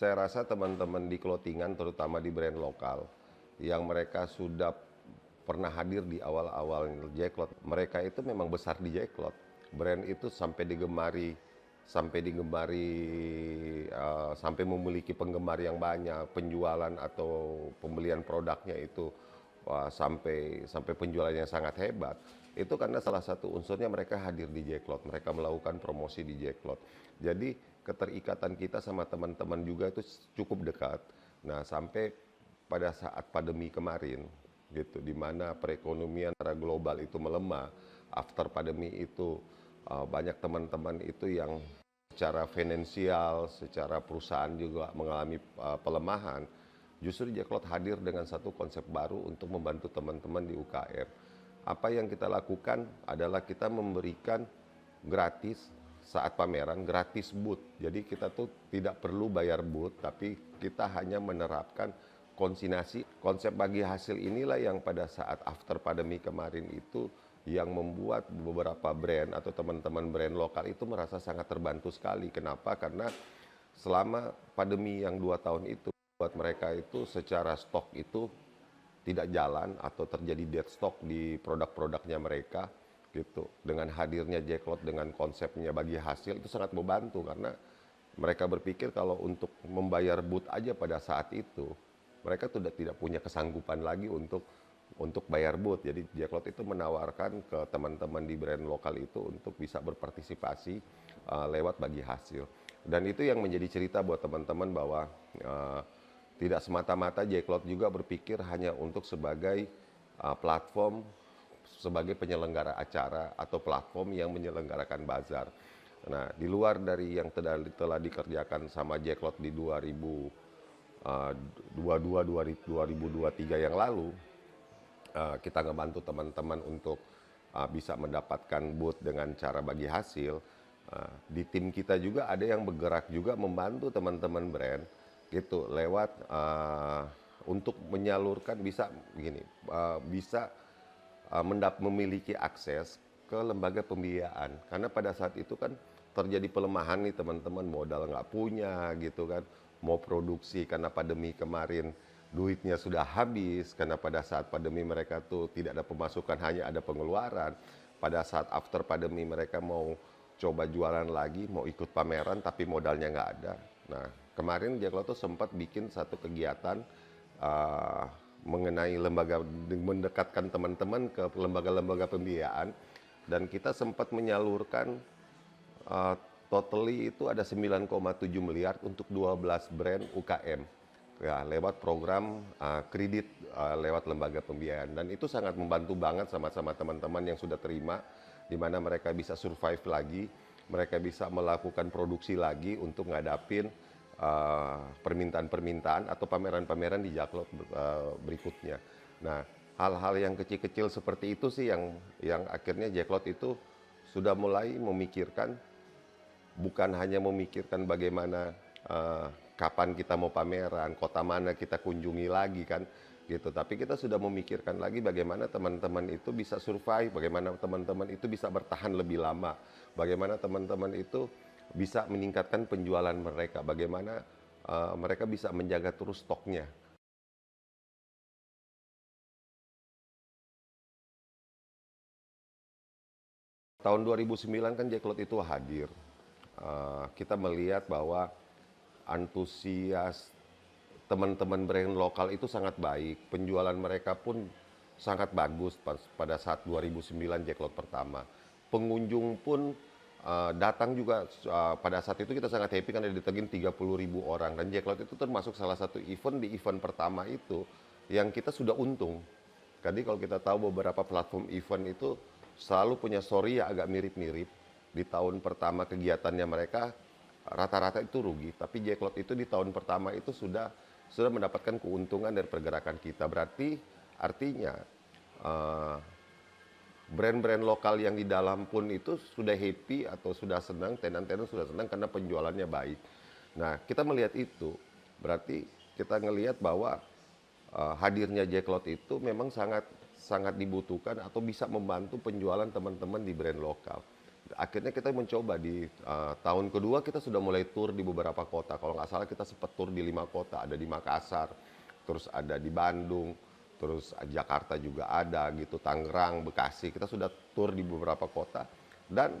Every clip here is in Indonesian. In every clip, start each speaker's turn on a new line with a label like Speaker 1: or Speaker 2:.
Speaker 1: Saya rasa teman-teman di clothingan, terutama di brand lokal, yang mereka sudah pernah hadir di awal-awal Jacklot, mereka itu memang besar di Jacklot. Brand itu sampai memiliki penggemar yang banyak, penjualan atau pembelian produknya itu sampai penjualannya sangat hebat. Itu karena salah satu unsurnya mereka hadir di Jacklot, mereka melakukan promosi di Jacklot. Jadi keterikatan kita sama teman-teman juga itu cukup dekat. Nah, sampai pada saat pandemi kemarin gitu, di mana perekonomian secara global itu melemah, after pandemi itu banyak teman-teman itu yang secara finansial, secara perusahaan juga mengalami pelemahan. Justru Jacklot hadir dengan satu konsep baru untuk membantu teman-teman di UKM. Apa yang kita lakukan adalah kita memberikan gratis saat pameran, gratis booth. Jadi kita tuh tidak perlu bayar booth, tapi kita hanya menerapkan konsinyasi. Konsep bagi hasil inilah yang pada saat after pandemi kemarin itu yang membuat beberapa brand atau teman-teman brand lokal itu merasa sangat terbantu sekali. Kenapa? Karena selama pandemi yang 2 tahun itu, buat mereka itu secara stok itu tidak jalan atau terjadi dead stock di produk-produknya mereka gitu. Dengan hadirnya Jacklot dengan konsepnya bagi hasil itu sangat membantu karena mereka berpikir kalau untuk membayar booth aja pada saat itu mereka sudah tidak punya kesanggupan lagi untuk bayar booth. Jadi Jacklot itu menawarkan ke teman-teman di brand lokal itu untuk bisa berpartisipasi lewat bagi hasil. Dan itu yang menjadi cerita buat teman-teman bahwa tidak semata-mata Jacklot juga berpikir hanya untuk sebagai platform, sebagai penyelenggara acara atau platform yang menyelenggarakan bazar. Nah, di luar dari yang telah dikerjakan sama Jacklot di 2022-2023 yang lalu, kita ngebantu teman-teman untuk bisa mendapatkan booth dengan cara bagi hasil. Di tim kita juga ada yang bergerak juga membantu teman-teman brand gitu lewat untuk menyalurkan bisa memiliki akses ke lembaga pembiayaan karena pada saat itu kan terjadi pelemahan nih teman-teman, modal nggak punya gitu kan, mau produksi karena pandemi kemarin duitnya sudah habis karena pada saat pandemi mereka tuh tidak ada pemasukan, hanya ada pengeluaran. Pada saat after pandemi mereka mau coba jualan lagi, mau ikut pameran tapi modalnya nggak ada. Nah, kemarin Jacklot tuh sempat bikin satu kegiatan mengenai mendekatkan teman-teman ke lembaga-lembaga pembiayaan dan kita sempat menyalurkan totally itu ada 9,7 miliar untuk 12 brand UKM ya lewat program kredit lewat lembaga pembiayaan dan itu sangat membantu banget sama-sama teman-teman yang sudah terima di mana mereka bisa survive lagi, mereka bisa melakukan produksi lagi untuk ngadapin permintaan-permintaan atau pameran-pameran di Jacklot berikutnya. Nah, hal-hal yang kecil-kecil seperti itu sih yang akhirnya Jacklot itu sudah mulai memikirkan, bukan hanya memikirkan bagaimana kapan kita mau pameran, kota mana kita kunjungi lagi kan gitu. Tapi kita sudah memikirkan lagi bagaimana teman-teman itu bisa survive, bagaimana teman-teman itu bisa bertahan lebih lama, bagaimana teman-teman itu bisa meningkatkan penjualan mereka, bagaimana mereka bisa menjaga terus stoknya. Tahun 2009 kan Jacklot itu hadir. Kita melihat bahwa antusias teman-teman brand lokal itu sangat baik. Penjualan mereka pun sangat bagus pada saat 2009 Jacklot pertama. Pengunjung pun datang juga pada saat itu kita sangat happy karena didatengin 30.000 orang. Dan Jacklot itu termasuk salah satu event di event pertama itu yang kita sudah untung. Jadi kalau kita tahu beberapa platform event itu selalu punya story yang agak mirip-mirip. Di tahun pertama kegiatannya mereka rata-rata itu rugi, tapi Jacklot itu di tahun pertama itu sudah mendapatkan keuntungan dari pergerakan kita. Berarti artinya brand-brand lokal yang di dalam pun itu sudah happy atau sudah senang, tenan-tenan sudah senang karena penjualannya baik. Nah, kita melihat itu, berarti kita ngelihat bahwa hadirnya Jacklot itu memang sangat sangat dibutuhkan atau bisa membantu penjualan teman-teman di brand lokal. akhirnya kita mencoba di tahun kedua kita sudah mulai tur di beberapa kota. Kalau nggak salah kita sempat tur di 5 kota, ada di Makassar, terus ada di Bandung, terus Jakarta juga ada gitu, Tangerang, Bekasi. Kita sudah tur di beberapa kota dan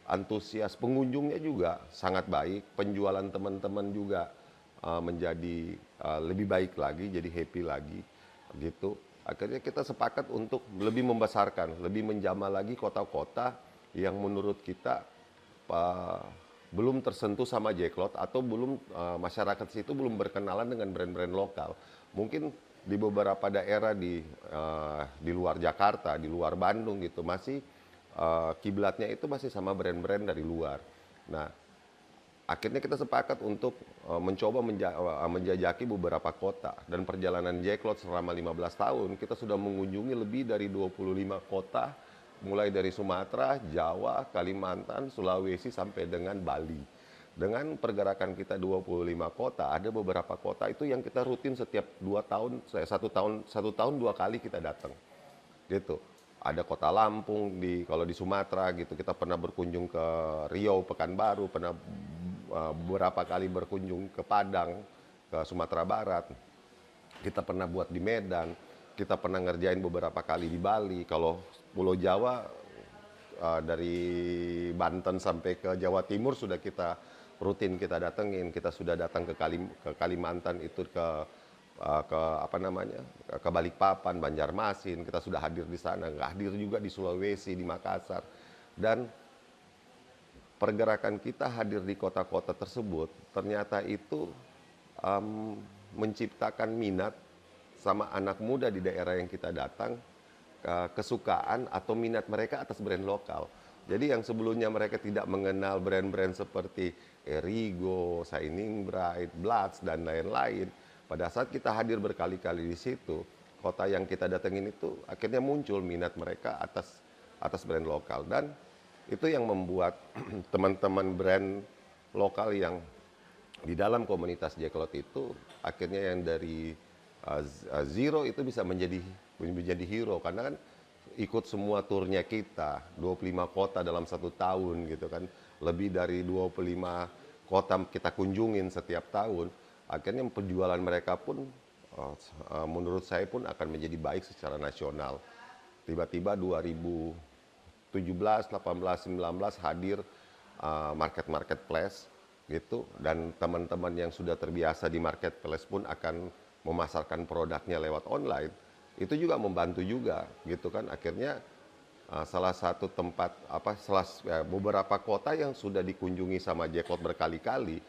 Speaker 1: antusias pengunjungnya juga sangat baik, penjualan teman-teman juga menjadi lebih baik lagi, jadi happy lagi gitu. Akhirnya kita sepakat untuk lebih membesarkan, lebih menjamah lagi kota-kota yang menurut kita belum tersentuh sama Jacklot atau belum masyarakat situ belum berkenalan dengan brand-brand lokal. Mungkin di beberapa daerah di luar Jakarta, di luar Bandung gitu masih kiblatnya itu masih sama brand-brand dari luar. Nah, akhirnya kita sepakat untuk mencoba menjajaki beberapa kota dan perjalanan Jacklot selama 15 tahun kita sudah mengunjungi lebih dari 25 kota mulai dari Sumatera, Jawa, Kalimantan, Sulawesi sampai dengan Bali. Dengan pergerakan kita 25 kota, ada beberapa kota itu yang kita rutin setiap 2 tahun, satu tahun 2 kali kita datang. Gitu. Ada kota Lampung kalau di Sumatera gitu, kita pernah berkunjung ke Riau, Pekanbaru, pernah beberapa kali berkunjung ke Padang, ke Sumatera Barat. Kita pernah buat di Medan, kita pernah ngerjain beberapa kali di Bali. Kalau Pulau Jawa dari Banten sampai ke Jawa Timur sudah kita rutin kita datengin. Kita sudah datang ke Kalimantan itu ke apa namanya, ke Balikpapan, Banjarmasin. Kita sudah hadir di sana, hadir juga di Sulawesi, di Makassar. Dan pergerakan kita hadir di kota-kota tersebut ternyata itu menciptakan minat sama anak muda di daerah yang kita datang, kesukaan atau minat mereka atas brand lokal. Jadi yang sebelumnya mereka tidak mengenal brand-brand seperti Erigo, Shining Bright, Bloods, dan lain-lain. Pada saat kita hadir berkali-kali di situ, kota yang kita datengin itu akhirnya muncul minat mereka atas brand lokal. Dan itu yang membuat teman-teman brand lokal yang di dalam komunitas Jacklot itu akhirnya yang dari zero itu bisa menjadi hero karena kan ikut semua turnya kita 25 kota dalam 1 tahun gitu kan, lebih dari 25 kota kita kunjungin setiap tahun. Akhirnya penjualan mereka pun menurut saya pun akan menjadi baik secara nasional. Tiba-tiba 2017, 18, 19 hadir marketplace gitu, dan teman-teman yang sudah terbiasa di marketplace pun akan memasarkan produknya lewat online. Itu juga membantu juga gitu kan. Akhirnya salah satu tempat beberapa kota yang sudah dikunjungi sama Jacklot berkali-kali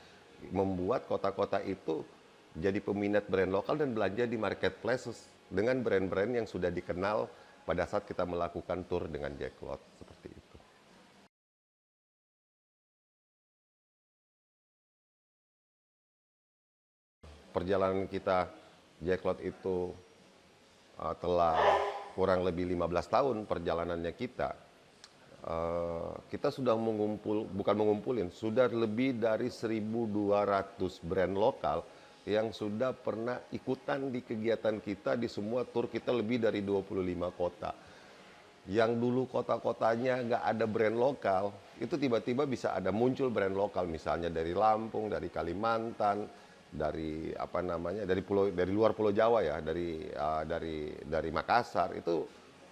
Speaker 1: membuat kota-kota itu jadi peminat brand lokal dan belanja di marketplace dengan brand-brand yang sudah dikenal pada saat kita melakukan tour dengan Jacklot, seperti itu. Perjalanan kita Jacklot itu telah kurang lebih 15 tahun perjalanannya kita. Kita sudah sudah lebih dari 1.200 brand lokal yang sudah pernah ikutan di kegiatan kita, di semua tour kita lebih dari 25 kota. Yang dulu kota-kotanya nggak ada brand lokal, itu tiba-tiba bisa ada muncul brand lokal, misalnya dari Lampung, dari Kalimantan, dari dari luar Pulau Jawa ya, dari Makassar, itu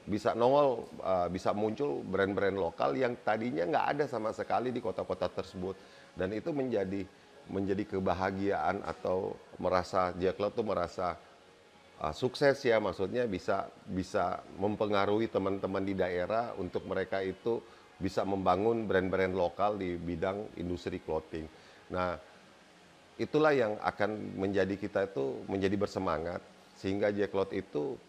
Speaker 1: bisa nongol, bisa muncul brand-brand lokal yang tadinya nggak ada sama sekali di kota-kota tersebut. Dan itu menjadi kebahagiaan atau merasa Jacklot tuh merasa sukses ya, maksudnya bisa mempengaruhi teman-teman di daerah untuk mereka itu bisa membangun brand-brand lokal di bidang industri clothing. Nah, itulah yang akan menjadi kita itu menjadi bersemangat sehingga Jacklot itu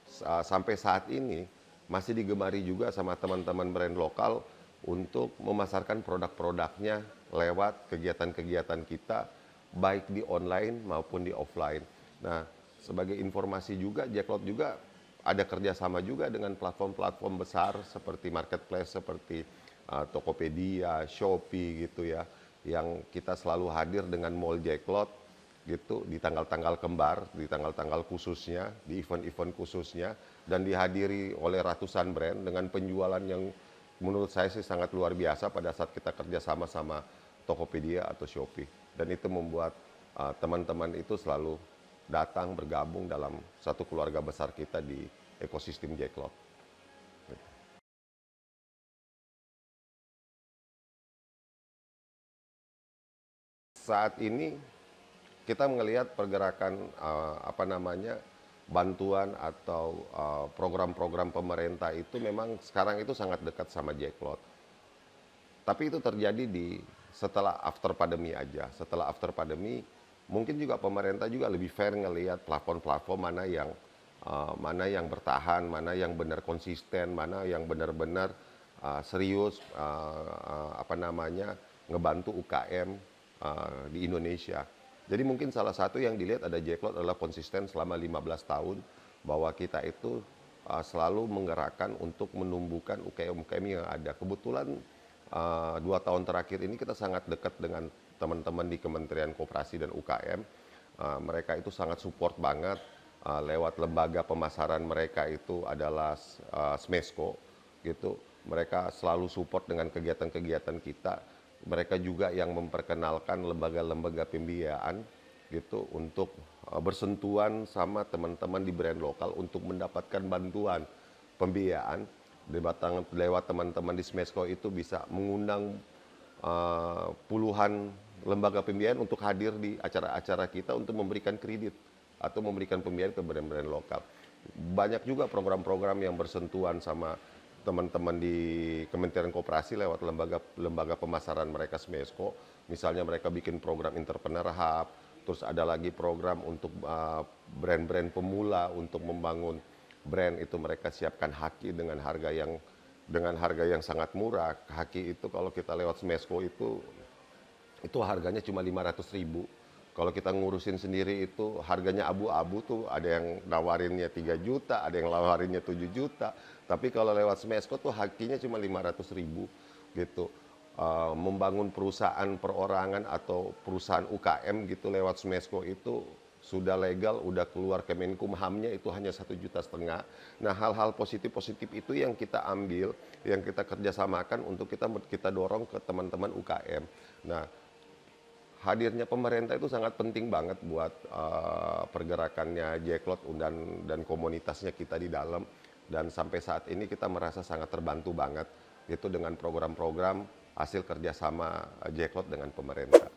Speaker 1: sampai saat ini masih digemari juga sama teman-teman brand lokal untuk memasarkan produk-produknya lewat kegiatan-kegiatan kita baik di online maupun di offline. Nah, sebagai informasi juga Jacklot juga ada kerjasama juga dengan platform-platform besar seperti marketplace, seperti Tokopedia, Shopee gitu ya, yang kita selalu hadir dengan Mall Jacklot gitu di tanggal-tanggal kembar, di tanggal-tanggal khususnya, di event-event khususnya, dan dihadiri oleh ratusan brand dengan penjualan yang menurut saya sih sangat luar biasa pada saat kita kerja sama Tokopedia atau Shopee. Dan itu membuat teman-teman itu selalu datang bergabung dalam satu keluarga besar kita di ekosistem Jcloud. Saat ini kita melihat pergerakan bantuan atau program-program pemerintah itu memang sekarang itu sangat dekat sama Jcloud. Tapi itu terjadi setelah after pandemi aja. Setelah after pandemi, mungkin juga pemerintah juga lebih fair ngelihat platform-platform mana yang bertahan, mana yang benar konsisten, mana yang benar-benar serius ngebantu UKM di Indonesia. Jadi mungkin salah satu yang dilihat ada Jcloud adalah konsisten selama 15 tahun bahwa kita itu selalu menggerakkan untuk menumbuhkan UKM-UKM yang ada. Kebetulan 2 tahun terakhir ini kita sangat dekat dengan teman-teman di Kementerian Koperasi dan UKM. Mereka itu sangat support banget lewat lembaga pemasaran mereka itu adalah Smesco gitu. Mereka selalu support dengan kegiatan-kegiatan kita. Mereka juga yang memperkenalkan lembaga-lembaga pembiayaan gitu untuk bersentuhan sama teman-teman di brand lokal untuk mendapatkan bantuan pembiayaan lewat teman-teman di Smesco itu bisa mengundang puluhan lembaga pembiayaan untuk hadir di acara-acara kita untuk memberikan kredit atau memberikan pembiayaan ke brand-brand lokal. Banyak juga program-program yang bersentuhan sama teman-teman di Kementerian Koperasi lewat lembaga pemasaran mereka Smesco. Misalnya mereka bikin program Entrepreneur Hub, terus ada lagi program untuk brand-brand pemula untuk membangun brand itu mereka siapkan Haki dengan harga yang sangat murah. Haki itu kalau kita lewat Smesco itu harganya cuma 500.000. Kalau kita ngurusin sendiri itu harganya abu-abu tuh, ada yang nawarinnya 3 juta, ada yang nawarinnya 7 juta. Tapi kalau lewat Smesco tuh hakinya cuma 500.000 gitu. Membangun perusahaan perorangan atau perusahaan UKM gitu lewat Smesco itu sudah legal, udah keluar Kemenkumhamnya itu hanya 1,5 juta. Nah, hal-hal positif-positif itu yang kita ambil, yang kita kerjasamakan untuk kita dorong ke teman-teman UKM. Nah, hadirnya pemerintah itu sangat penting banget buat pergerakannya Jcloud dan komunitasnya kita di dalam. Dan sampai saat ini kita merasa sangat terbantu banget itu dengan program-program hasil kerjasama Jcloud dengan pemerintah.